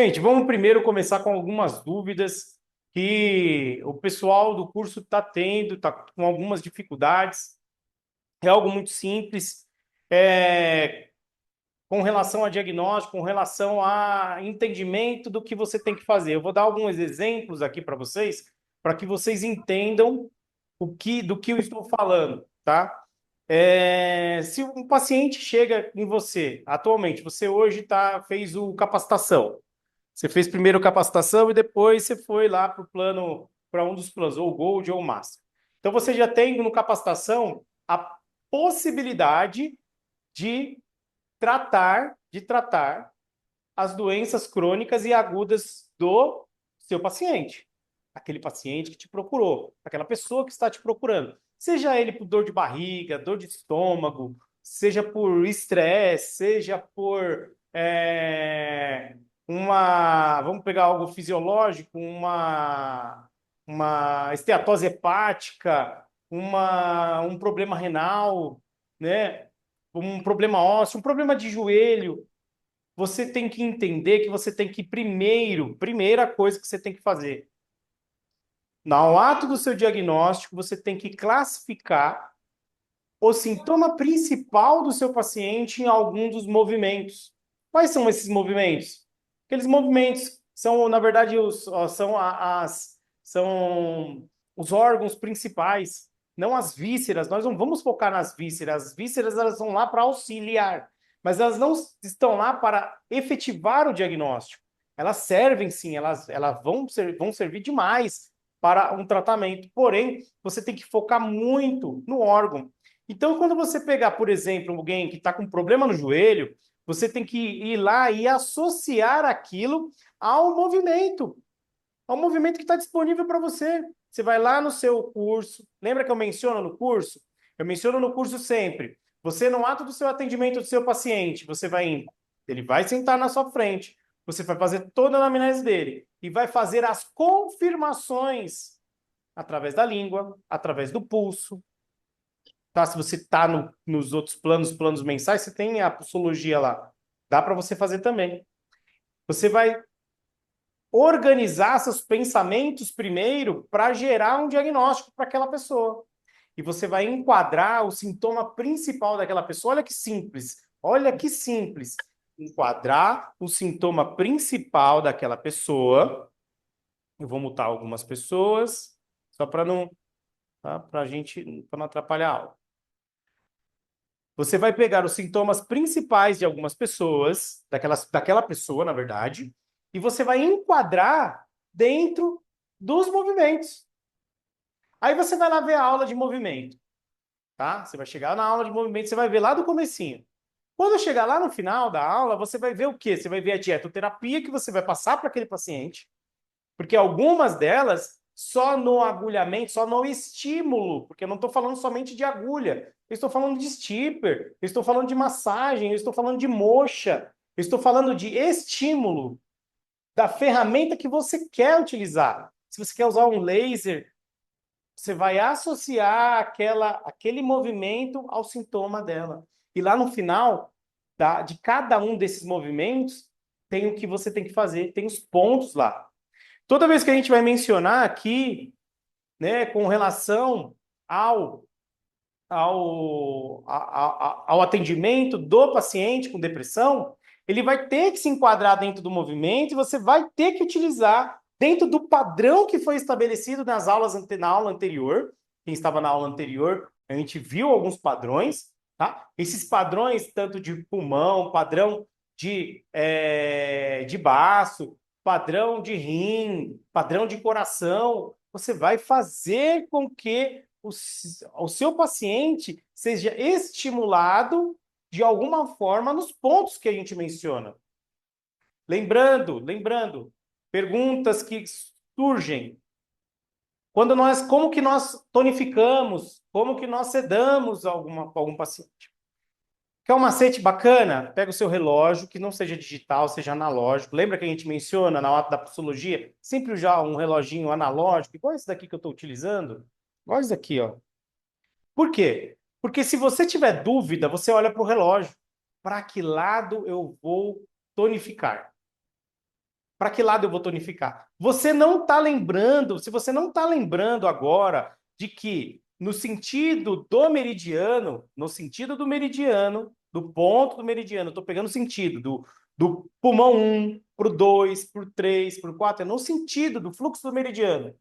Gente, vamos primeiro começar com algumas dúvidas que o pessoal do curso está tendo, está com algumas dificuldades. É algo muito simples, é, com relação a diagnóstico, com relação a entendimento do que você tem que fazer. Eu vou dar alguns exemplos aqui para que vocês entendam do que eu estou falando, tá? Se um paciente chega em você, atualmente, você hoje fez o capacitação. Você fez primeiro capacitação e depois você foi lá para o plano, para um dos planos, ou Gold ou Master. Então você já tem no capacitação a possibilidade de tratar as doenças crônicas e agudas do seu paciente. Aquele paciente que te procurou, aquela pessoa que está te procurando. Seja ele por dor de barriga, dor de estômago, seja por estresse, seja por vamos pegar algo fisiológico, uma esteatose hepática, um problema renal, né? Um problema ósseo, um problema de joelho. Você tem que entender que você tem que primeira coisa que você tem que fazer, no ato do seu diagnóstico, você tem que classificar o sintoma principal do seu paciente em algum dos movimentos. Quais são esses movimentos? Aqueles movimentos são, na verdade, são os órgãos principais, não as vísceras. Nós não vamos focar nas vísceras. As vísceras elas estão lá para auxiliar, mas elas não estão lá para efetivar o diagnóstico. Elas servem sim, elas vão servir demais para um tratamento. Porém, você tem que focar muito no órgão. Então, quando você pegar, por exemplo, alguém que está com problema no joelho, você tem que ir lá e associar aquilo ao movimento que está disponível para você. Você vai lá no seu curso. Lembra que eu menciono no curso? Eu menciono no curso sempre. Você, no ato do seu atendimento do seu paciente, você vai indo. Ele vai sentar na sua frente. Você vai fazer toda a anamnese dele e vai fazer as confirmações através da língua, através do pulso, tá? Se você está nos outros planos mensais, você tem a pulsologia lá. Dá para você fazer também. Você vai organizar seus pensamentos primeiro para gerar um diagnóstico para aquela pessoa. E você vai enquadrar o sintoma principal daquela pessoa. Olha que simples. Olha que simples. Enquadrar o sintoma principal daquela pessoa. Eu vou mutar algumas pessoas, só para não, tá? Para a gente, para não atrapalhar a aula. Você vai pegar os sintomas principais de algumas pessoas, daquela pessoa, na verdade, e você vai enquadrar dentro dos movimentos. Aí você vai lá ver a aula de movimento, tá? Você vai chegar na aula de movimento, você vai ver lá do comecinho. Quando chegar lá no final da aula, você vai ver o quê? Você vai ver a dietoterapia que você vai passar para aquele paciente, porque algumas delas, só no agulhamento, só no estímulo, porque eu não estou falando somente de agulha, eu estou falando de stipper, eu estou falando de massagem, eu estou falando de moxa, eu estou falando de estímulo da ferramenta que você quer utilizar. Se você quer usar um laser, você vai associar aquele movimento ao sintoma dela. E lá no final de cada um desses movimentos, tem o que você tem que fazer, tem os pontos lá. Toda vez que a gente vai mencionar aqui, né, com relação ao, ao atendimento do paciente com depressão, ele vai ter que se enquadrar dentro do movimento e você vai ter que utilizar dentro do padrão que foi estabelecido na aula anterior. Quem estava na aula anterior, a gente viu alguns padrões, tá? Esses padrões, tanto de pulmão, padrão de baço, padrão de rim, padrão de coração, você vai fazer com que o seu paciente seja estimulado de alguma forma nos pontos que a gente menciona. Lembrando, perguntas que surgem. Como que nós tonificamos? Como que nós sedamos algum paciente? Quer um macete bacana? Pega o seu relógio, que não seja digital, seja analógico. Lembra que a gente menciona na aula da psicologia? Sempre já um reloginho analógico, igual esse daqui que eu estou utilizando. Igual esse daqui, ó. Por quê? Porque se você tiver dúvida, você olha para o relógio. Para que lado eu vou tonificar? Para que lado eu vou tonificar? Você não está lembrando, se você não está lembrando agora de que no sentido do meridiano, no sentido do meridiano, do ponto do meridiano, estou pegando o sentido do pulmão 1 para o 2, para o 3, para o 4, é no sentido do fluxo do meridiano.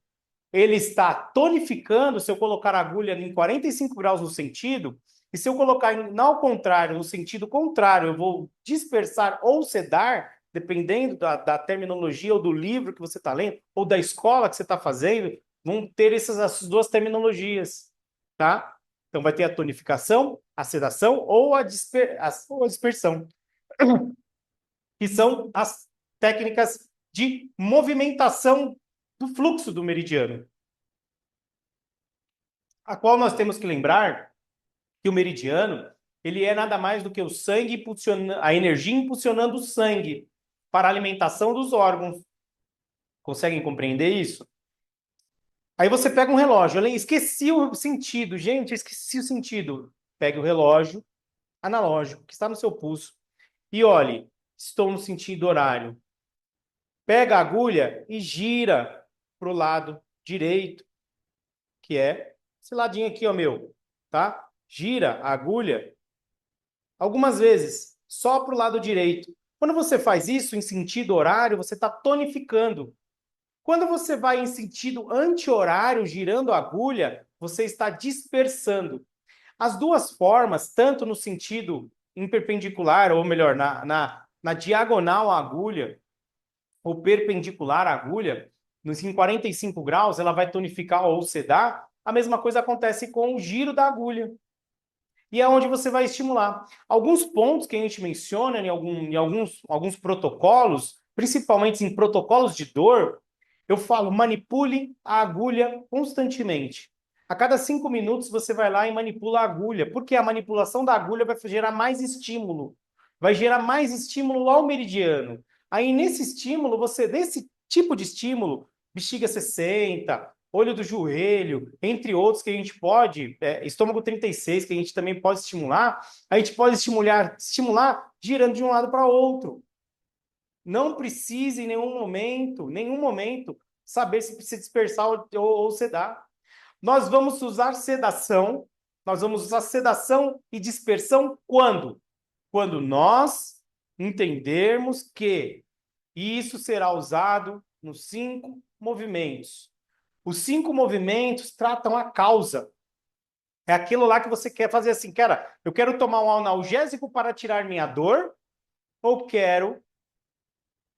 Ele está tonificando se eu colocar a agulha em 45 graus no sentido, e se eu colocar ao contrário, no sentido contrário, eu vou dispersar ou sedar, dependendo da terminologia ou do livro que você está lendo, ou da escola que você está fazendo, vão ter essas duas terminologias, tá? Então vai ter a tonificação, a sedação ou a dispersão, que são as técnicas de movimentação do fluxo do meridiano, a qual nós temos que lembrar que o meridiano, ele é nada mais do que o sangue impulsionando, a energia impulsionando o sangue para a alimentação dos órgãos. Conseguem compreender isso? Aí você pega um relógio. Eu esqueci o sentido, gente, eu esqueci o sentido. Pegue o relógio analógico que está no seu pulso e olhe, estou no sentido horário. Pega a agulha e gira para o lado direito, que é esse ladinho aqui, ó, meu, tá? Gira a agulha algumas vezes, só para o lado direito. Quando você faz isso em sentido horário, você está tonificando. Quando você vai em sentido anti-horário, girando a agulha, você está dispersando. As duas formas, tanto no sentido em perpendicular, ou melhor, na diagonal à agulha, ou perpendicular à agulha, em 45 graus, ela vai tonificar ou sedar. A mesma coisa acontece com o giro da agulha. E é onde você vai estimular. Alguns pontos que a gente menciona em alguns protocolos, principalmente em protocolos de dor, eu falo, manipule a agulha constantemente. A cada 5 minutos você vai lá e manipula a agulha, porque a manipulação da agulha vai gerar mais estímulo. Vai gerar mais estímulo ao meridiano. Aí, nesse tipo de estímulo, bexiga 60, olho do joelho, entre outros que a gente pode, estômago 36, que a gente também pode estimular, a gente pode estimular girando de um lado para outro. Não precisa em nenhum momento, saber se precisa dispersar ou sedar. Nós vamos usar sedação e dispersão quando? Quando nós entendermos que isso será usado nos 5 movimentos. Os 5 movimentos tratam a causa. É aquilo lá que você quer fazer assim, cara, eu quero tomar um analgésico para tirar minha dor, ou quero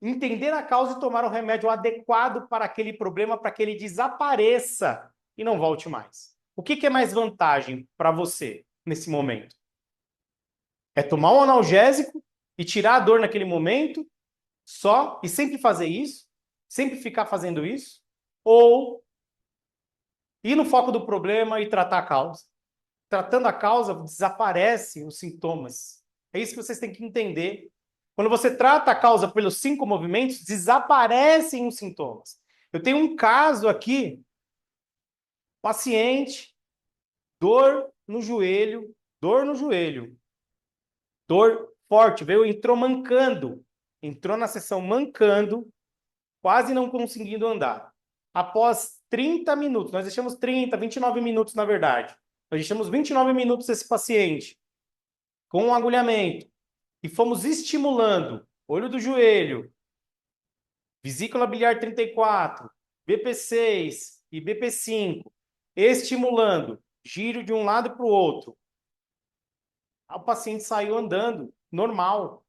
entender a causa e tomar o remédio adequado para aquele problema, para que ele desapareça e não volte mais. O que é mais vantagem para você nesse momento? É tomar um analgésico e tirar a dor naquele momento só e sempre fazer isso? Sempre ficar fazendo isso? Ou ir no foco do problema e tratar a causa? Tratando a causa, desaparecem os sintomas. É isso que vocês têm que entender. Quando você trata a causa pelos 5 movimentos, desaparecem os sintomas. Eu tenho um caso aqui, paciente, dor no joelho, dor forte, entrou mancando, entrou na sessão mancando, quase não conseguindo andar. Após 30 minutos, nós deixamos 29 minutos na verdade, nós deixamos 29 minutos esse paciente com um agulhamento e fomos estimulando olho do joelho, vesícula biliar 34, BP6 e BP5, estimulando, giro de um lado para o outro. O paciente saiu andando, normal.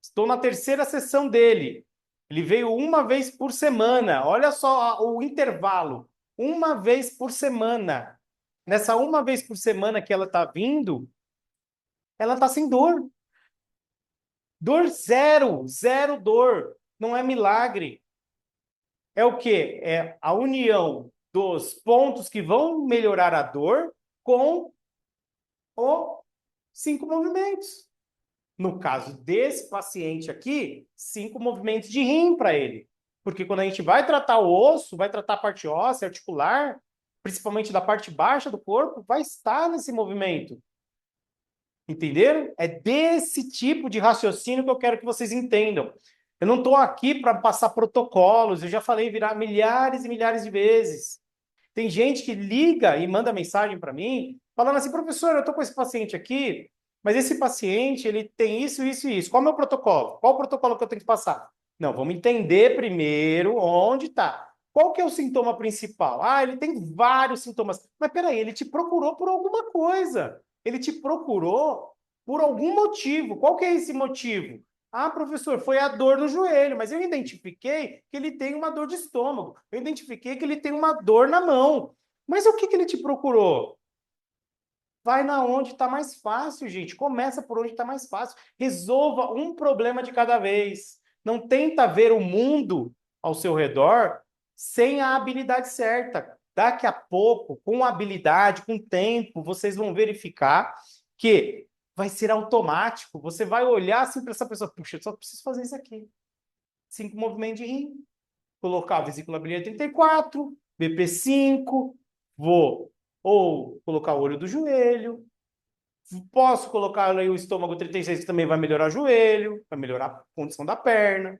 Estou na terceira sessão dele. Ele veio uma vez por semana. Olha só o intervalo. Uma vez por semana. Nessa uma vez por semana que ela está vindo, ela está sem dor. Dor zero. Zero dor. Não é milagre. É o quê? É a união dos pontos que vão melhorar a dor com os 5 movimentos. No caso desse paciente aqui, 5 movimentos de rim para ele. Porque quando a gente vai tratar o osso, vai tratar a parte óssea, articular, principalmente da parte baixa do corpo, vai estar nesse movimento. Entenderam? É desse tipo de raciocínio que eu quero que vocês entendam. Eu não estou aqui para passar protocolos, eu já falei virar milhares e milhares de vezes. Tem gente que liga e manda mensagem para mim, falando assim, professor, eu estou com esse paciente aqui, mas esse paciente, ele tem isso, isso e isso. Qual é o meu protocolo? Qual o protocolo que eu tenho que passar? Não, vamos entender primeiro onde está. Qual que é o sintoma principal? Ah, ele tem vários sintomas. Mas peraí, ele te procurou por alguma coisa. Ele te procurou por algum motivo. Qual que é esse motivo? Ah, professor, foi a dor no joelho, mas eu identifiquei que ele tem uma dor de estômago. Eu identifiquei que ele tem uma dor na mão. Mas o que que ele te procurou? Vai na onde está mais fácil, gente. Começa por onde está mais fácil. Resolva um problema de cada vez. Não tenta ver o mundo ao seu redor sem a habilidade certa. Daqui a pouco, com habilidade, com tempo, vocês vão verificar que vai ser automático. Você vai olhar assim para essa pessoa, puxa, eu só preciso fazer isso aqui. 5 movimentos de rim, colocar a vesícula biliar 34, BP5, vou ou colocar o olho do joelho, posso colocar aí o estômago 36, que também vai melhorar o joelho, vai melhorar a condição da perna.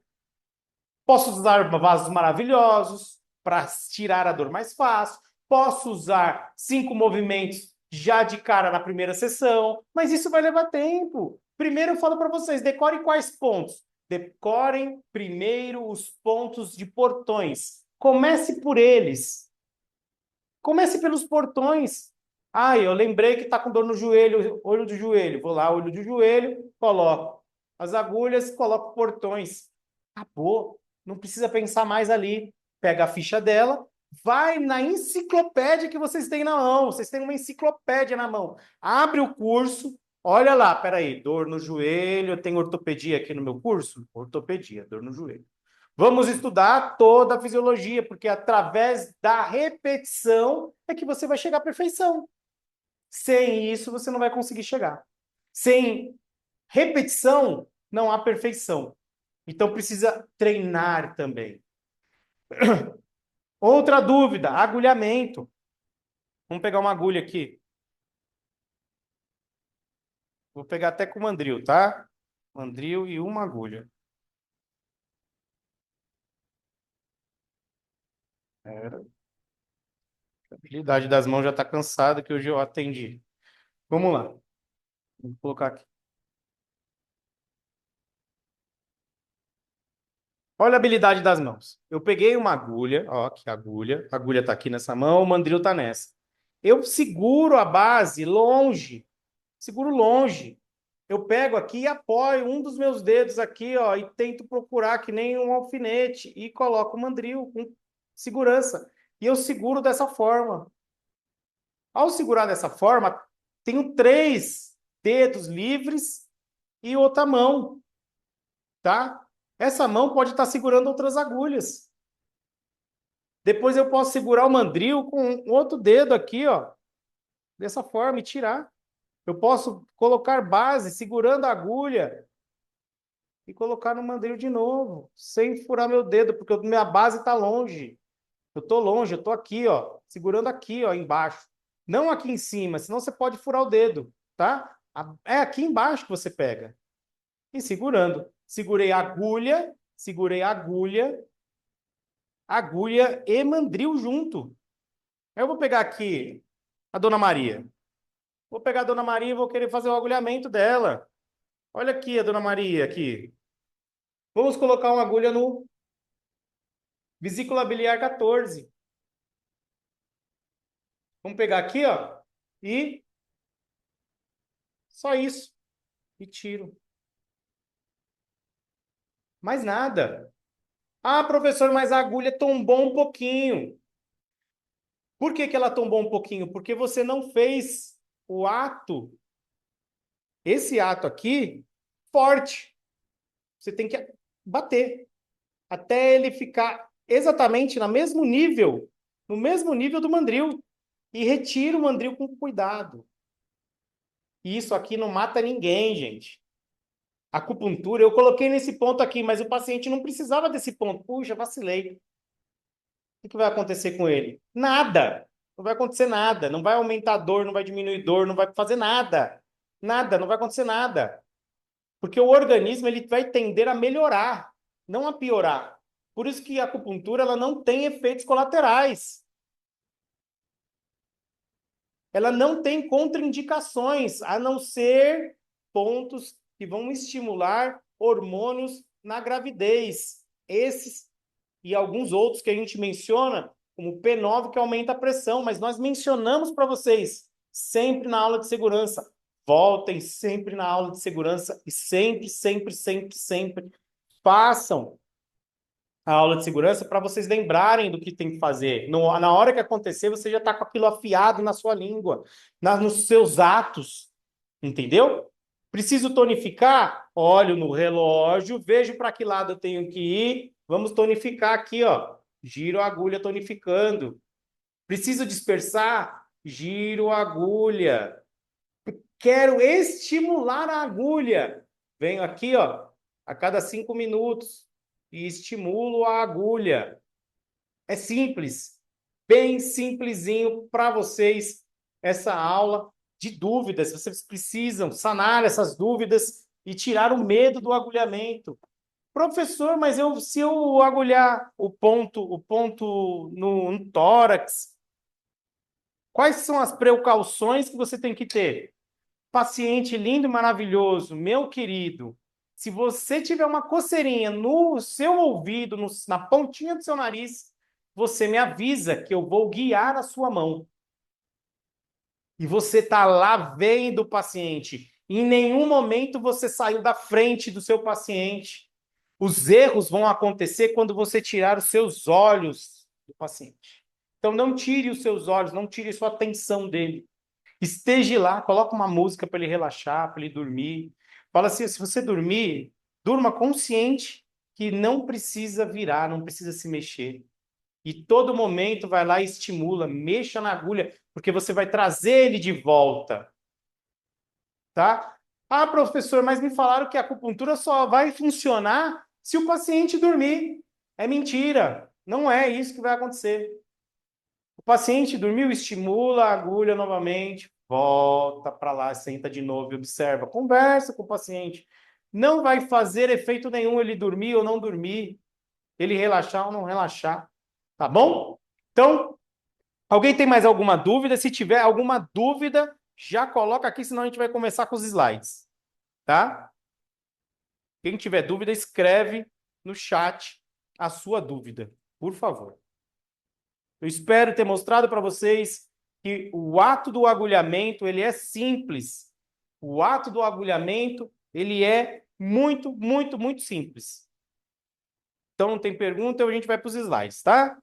Posso usar vasos maravilhosos para tirar a dor mais fácil. Posso usar 5 movimentos já de cara na primeira sessão, mas isso vai levar tempo. Primeiro eu falo para vocês, decorem quais pontos. Decorem primeiro os pontos de portões. Comece por eles. Comece pelos portões. Ah, eu lembrei que está com dor no joelho, olho do joelho. Vou lá, olho do joelho, coloco as agulhas, coloco portões. Acabou. Não precisa pensar mais ali. Pega a ficha dela, vai na enciclopédia que vocês têm na mão. Vocês têm uma enciclopédia na mão. Abre o curso, olha lá, peraí, dor no joelho, tem ortopedia aqui no meu curso? Ortopedia, dor no joelho. Vamos estudar toda a fisiologia, porque através da repetição é que você vai chegar à perfeição. Sem isso, você não vai conseguir chegar. Sem repetição, não há perfeição. Então, precisa treinar também. Outra dúvida, agulhamento. Vamos pegar uma agulha aqui. Vou pegar até com mandril, tá? Mandril e uma agulha. A habilidade das mãos já está cansada, que hoje eu atendi. Vamos lá. Vou colocar aqui. Olha a habilidade das mãos. Eu peguei uma agulha, ó, aqui a agulha está aqui nessa mão, o mandril está nessa. Eu seguro a base longe, seguro longe. Eu pego aqui e apoio um dos meus dedos aqui, ó, e tento procurar que nem um alfinete e coloco o mandril com segurança. E eu seguro dessa forma. Ao segurar dessa forma, tenho 3 dedos livres e outra mão, tá? Essa mão pode estar segurando outras agulhas. Depois eu posso segurar o mandril com outro dedo aqui, ó, dessa forma e tirar. Eu posso colocar base segurando a agulha e colocar no mandril de novo, sem furar meu dedo, porque minha base está longe. Eu estou longe, eu estou aqui, ó, segurando aqui, ó, embaixo. Não aqui em cima, senão você pode furar o dedo, tá? É aqui embaixo que você pega. E segurando. Segurei a agulha e mandril junto. Eu vou pegar aqui a Dona Maria. Vou pegar a Dona Maria e vou querer fazer o agulhamento dela. Olha aqui a Dona Maria, aqui. Vamos colocar uma agulha no vesícula biliar 14. Vamos pegar aqui, ó, e só isso. E tiro. Mais nada. Ah, professor, mas a agulha tombou um pouquinho. Por que que ela tombou um pouquinho? Porque você não fez o ato, esse ato aqui, forte. Você tem que bater até ele ficar exatamente no mesmo nível do mandril. E retira o mandril com cuidado. E isso aqui não mata ninguém, gente. Acupuntura, eu coloquei nesse ponto aqui, mas o paciente não precisava desse ponto. Puxa, vacilei. O que vai acontecer com ele? Nada. Não vai acontecer nada. Não vai aumentar a dor, não vai diminuir dor, não vai fazer nada. Nada, não vai acontecer nada. Porque o organismo ele vai tender a melhorar. não a piorar. Por isso que a acupuntura ela não tem efeitos colaterais. Ela não tem contraindicações, a não ser pontos que vão estimular hormônios na gravidez. Esses e alguns outros que a gente menciona, como o P9, que aumenta a pressão, mas nós mencionamos para vocês sempre na aula de segurança. Voltem sempre na aula de segurança e sempre, sempre, sempre, sempre façam a aula de segurança para vocês lembrarem do que tem que fazer. Na hora que acontecer, você já está com aquilo afiado na sua língua, nos seus atos, entendeu? Preciso tonificar? Olho no relógio, vejo para que lado eu tenho que ir. Vamos tonificar aqui, ó. Giro a agulha tonificando. Preciso dispersar? Giro a agulha. Quero estimular a agulha. Venho aqui, ó, a cada 5 minutos e estimulo a agulha. É simples, bem simplesinho para vocês essa aula de dúvidas. Vocês precisam sanar essas dúvidas e tirar o medo do agulhamento. Professor, mas se eu agulhar o ponto no tórax, quais são as precauções que você tem que ter? Paciente lindo e maravilhoso, meu querido, se você tiver uma coceirinha no seu ouvido, na pontinha do seu nariz, você me avisa que eu vou guiar a sua mão. E você está lá vendo o paciente. Em nenhum momento você saiu da frente do seu paciente. Os erros vão acontecer quando você tirar os seus olhos do paciente. Então não tire os seus olhos, não tire sua atenção dele. Esteja lá, coloca uma música para ele relaxar, para ele dormir. Fala assim, se você dormir, durma consciente que não precisa virar, não precisa se mexer. E todo momento vai lá e estimula, mexa na agulha, porque você vai trazer ele de volta, tá? Ah, professor, mas me falaram que a acupuntura só vai funcionar se o paciente dormir. É mentira, não é isso que vai acontecer. O paciente dormiu, estimula a agulha novamente, volta para lá, senta de novo e observa. Conversa com o paciente. Não vai fazer efeito nenhum ele dormir ou não dormir, ele relaxar ou não relaxar. Tá bom? Então, alguém tem mais alguma dúvida? Se tiver alguma dúvida, já coloca aqui, senão a gente vai começar com os slides. Tá? Quem tiver dúvida, escreve no chat a sua dúvida, por favor. Eu espero ter mostrado para vocês que o ato do agulhamento, ele é simples. O ato do agulhamento, ele é muito, muito, muito simples. Então, não tem pergunta, a gente vai para os slides, tá?